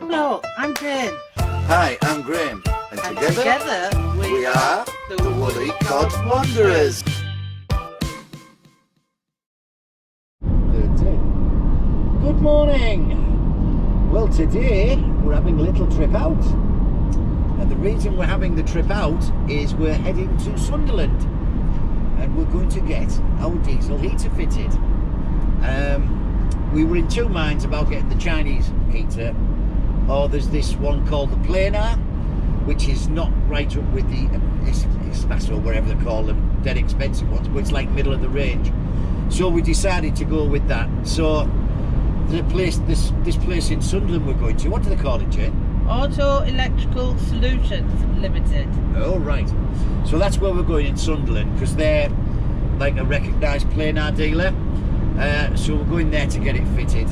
no, I'm Jane. Hi, I'm Graham, and Together we are the Woolly Cod Wanderers. Good morning. Well, today we're having a little trip out, and the reason we're having the trip out is we're heading to Sunderland, and we're going to get our diesel heater fitted. We were in two minds about getting the Chinese heater, or there's this one called the Planar, which is not right up with the Ismas or whatever they call them, dead expensive ones, but it's like middle of the range. So we decided to go with that. So the place, this place in Sunderland we're going to, what do they call it, Jane? Auto Electrical Solutions Limited. Oh, right. So that's where we're going in Sunderland, because they're like a recognised Planar dealer. So we're going there to get it fitted.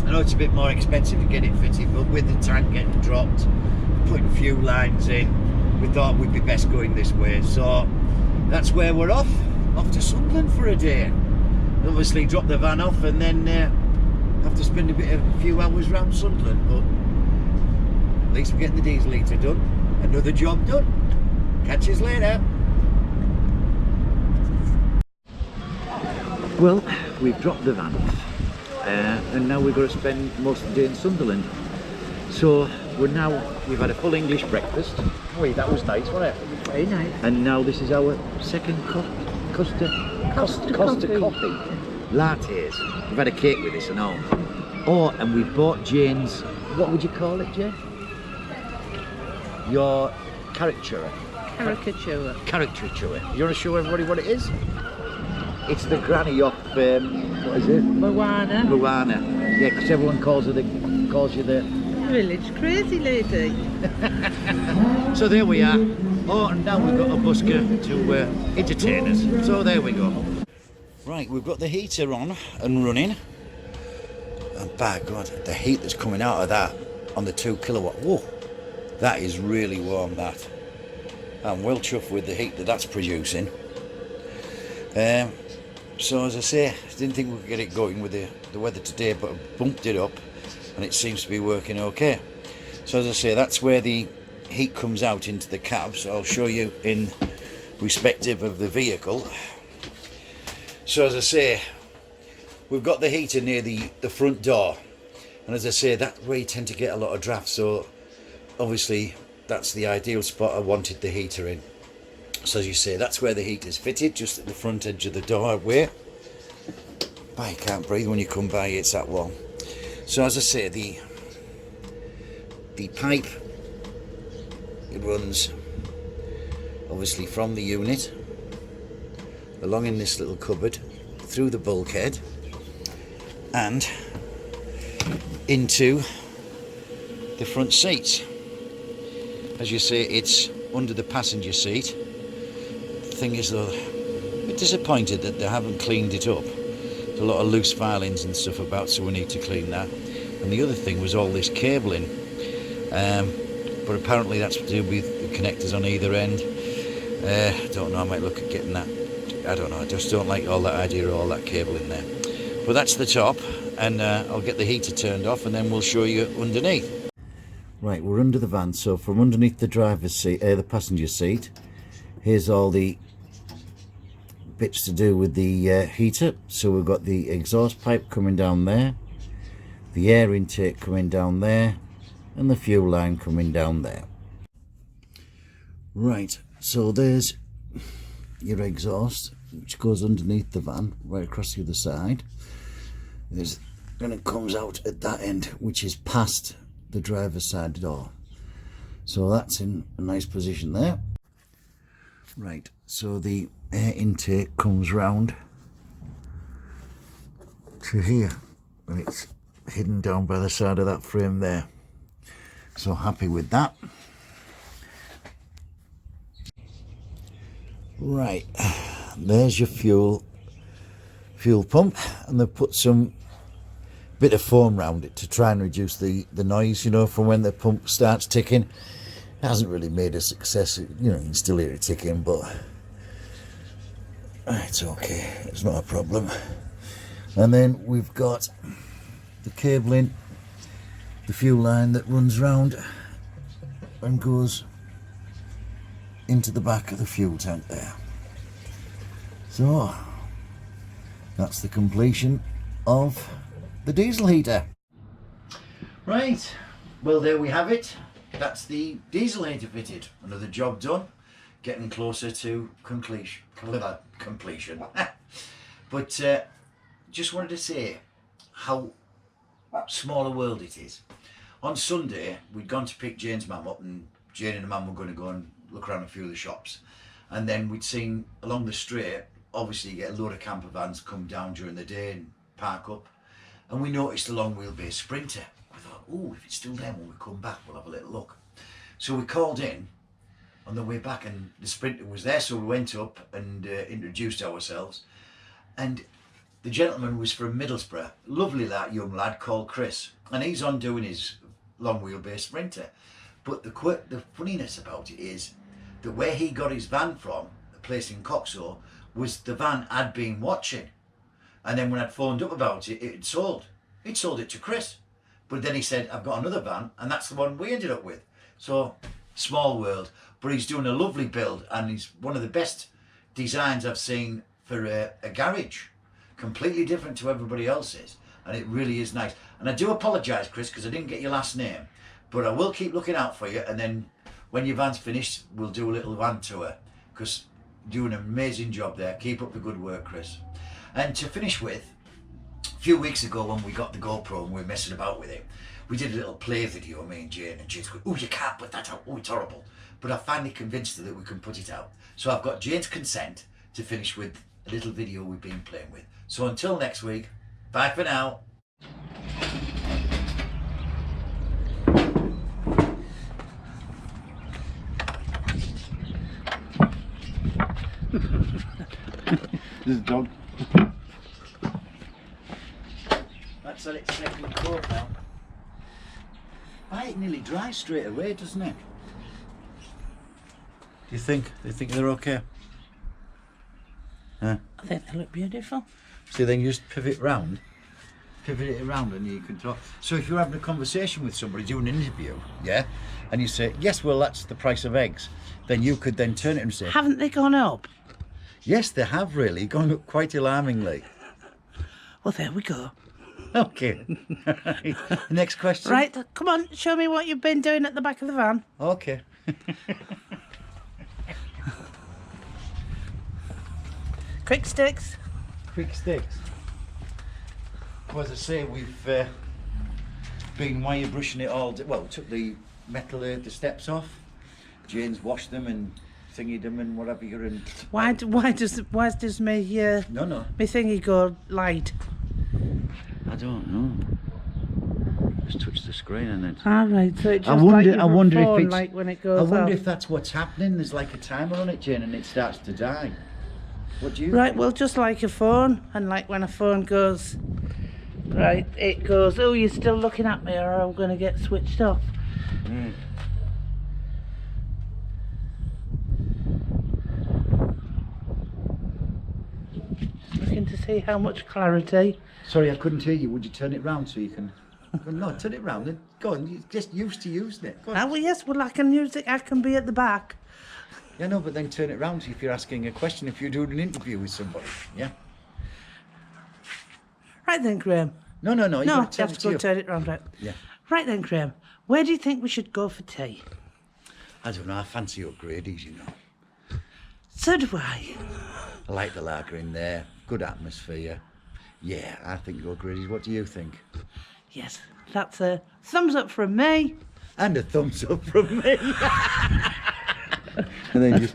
I know it's a bit more expensive to get it fitted, but with the tank getting dropped, putting fuel lines in, we thought we'd be best going this way. So that's where we're off to Sunderland for a day. Obviously drop the van off and then have to spend a few hours around Sunderland, but at least we're getting the diesel heater done. Another job done. Catch us later. Well, we've dropped the van off, and now we're going to spend most of the day in Sunderland. So we've had a full English breakfast. Wait, that was nice, wasn't it? Very nice. And now this is our second Costa coffee. Lattes. We've had a cake with this and all. Oh, and we've bought Jane's, what would you call it, Jane? Your caricature. Caricature. You want to show everybody what it is? It's the granny off, what is it? Moana. Yeah, because everyone calls you the Village crazy lady. So there we are. Oh, and now we've got a busker to entertain us. So there we go. Right, we've got the heater on and running. And by God, the heat that's coming out of that on the 2 kilowatt. Whoa, that is really warm, that. I'm well chuffed with the heat that's producing. So as I say, I didn't think we could get it going with the weather today, but I bumped it up and it seems to be working okay. So as I say, that's where the heat comes out into the cab, so I'll show you in respective of the vehicle. So as I say, we've got the heater near the front door, and as I say, that's where you tend to get a lot of draft, so obviously that's the ideal spot I wanted the heater in. So as you say, that's where the heater's fitted, just at the front edge of the doorway. But you can't breathe when you come by, it's that warm. So as I say, the pipe, it runs obviously from the unit, along in this little cupboard, through the bulkhead, and into the front seats. As you say, it's under the passenger seat. Thing is though, a bit disappointed that they haven't cleaned it up. There's a lot of loose filings and stuff about, so we need to clean that. And the other thing was all this cabling, but apparently that's to do with the connectors on either end. I don't know, I might look at getting that. I don't know, I just don't like all that idea of all that cable in there. But that's the top, and I'll get the heater turned off and then we'll show you underneath. Right, we're under the van, so from underneath the driver's seat, the passenger seat, here's all the bits to do with the heater. So we've got the exhaust pipe coming down there, the air intake coming down there, and the fuel line coming down there. Right, so there's your exhaust, which goes underneath the van, right across the other side. And it comes out at that end, which is past the driver's side door. So that's in a nice position there. Right, so the air intake comes round to here, and it's hidden down by the side of that frame there. So happy with that. Right, there's your fuel pump, and they've put some bit of foam around it to try and reduce the noise, you know, from when the pump starts ticking. It hasn't really made a success, you know, you can still hear it ticking, but it's okay, it's not a problem. And then we've got the cabling the fuel line that runs round and goes into the back of the fuel tank there. So that's the completion of the diesel heater. Right, well there we have it. That's the diesel heater fitted. Another job done. Getting closer to completion. But just wanted to say how small a world it is. On Sunday we'd gone to pick Jane's mum up, and Jane and the mum were going to go and look around a few of the shops, and then we'd seen along the straight, obviously you get a load of camper vans come down during the day and park up, and we noticed a long wheelbase Sprinter. We thought, oh, if it's still there when we come back we'll have a little look. So we called in on the way back and the Sprinter was there, so we went up and introduced ourselves, and the gentleman was from Middlesbrough, lovely young lad called Chris, and he's on doing his long wheelbase Sprinter. But the funniness about it is that where he got his van from, the place in Coxall, was the van I'd been watching, and then when I'd phoned up about it, it had sold. He'd sold it to Chris, but then he said, I've got another van, and that's the one we ended up with. So small world, but he's doing a lovely build, and he's one of the best designs I've seen for a garage. Completely different to everybody else's, and it really is nice. And I do apologise, Chris, because I didn't get your last name, but I will keep looking out for you, and then when your van's finished we'll do a little van tour, because you're doing an amazing job there. Keep up the good work, Chris. And to finish with, a few weeks ago when we got the GoPro and we were messing about with it, we did a little play video, me and Jane's going, oh, you can't put that out, oh, it's horrible. But I finally convinced her that we can put it out. So I've got Jane's consent to finish with a little video we've been playing with. So until next week, bye for now. This is dog. That's on its second coat now. It nearly dries straight away, doesn't it? Do you think? Do you think they're okay? I think they look beautiful. So then you just pivot it around and you can talk. So if you're having a conversation with somebody, doing an interview, yeah, and you say, yes, well, that's the price of eggs, then you could then turn it and say, Haven't they gone up? yes, they have really gone up quite alarmingly. Well, there we go. Okay. Next question. Right, come on, show me what you've been doing at the back of the van. Okay. Quick sticks. Quick sticks. Well, as I say, we've been wire brushing it all. Well, took the metal, the steps off. Jane's washed them and thingied them and whatever. And Why does me no. me thingy go light? I don't know. Just touch the screen and then. All right, so it just I wonder if phone, it's. like when it goes I wonder off. if that's what's happening. There's like a timer on it, Jane, and it starts to die. What do you? Right, think? well, just like a phone, and like when a phone goes, right, it goes, oh, you're still looking at me, or I'm going to get switched off. Mm. Looking to see how much clarity. Sorry, I couldn't hear you. Would you turn it round so you can? No, turn it round. Then go on. You're just used to using it. Go on. Ah, well, yes, well, I can use it. I can be at the back. Yeah, no, but then turn it round if you're asking a question. If you're doing an interview with somebody, yeah. Right then, Graham. No. You No, gotta turn have it to go you. turn it round, right? Yeah. Right then, Graham. Where do you think we should go for tea? I don't know. I fancy O'Grady's, you know. So do I. I like the lager in there. Good atmosphere. Yeah, I think O'Grady's. What do you think? Yes, that's a thumbs up from me. And a thumbs up from me. And then just